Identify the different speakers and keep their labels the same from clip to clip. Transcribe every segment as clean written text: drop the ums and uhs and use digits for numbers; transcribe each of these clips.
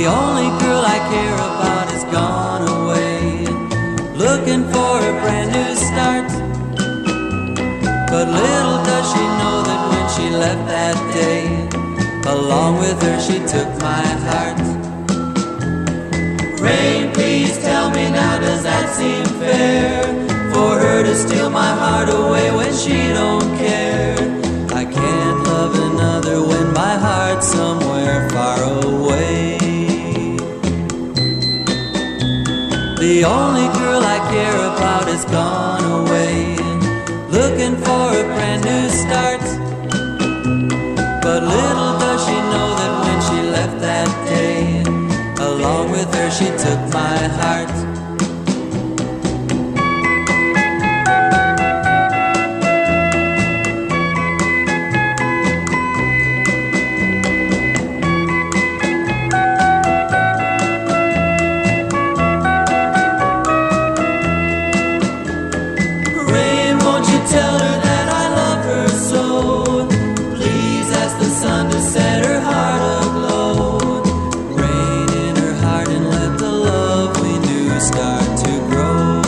Speaker 1: The only girl I care about is gone away, looking for a brand new start. But little does she know that when she left that day, along with her she took my heart. Rain, please tell me now, does that seem fair? For her to steal my heart away when she don't care. I can't love another when my heart's somewhere far away. The only girl I care about is gone away, looking for a brand new start. But little does she know that when she left that day, along with her she took my heart. Tell her that I love her so. Please ask the sun to set her heart aglow. Rain in her heart and let the love we knew start to grow.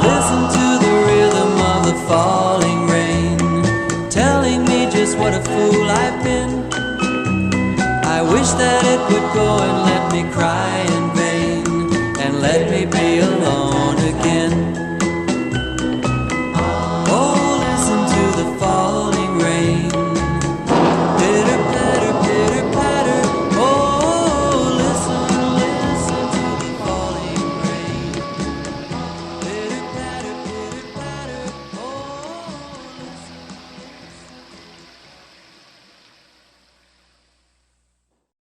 Speaker 1: Listen to the rhythm of the falling rain, telling me just what a fool I've been. I wish that it would go and let me cry in vain, and let me be alone again.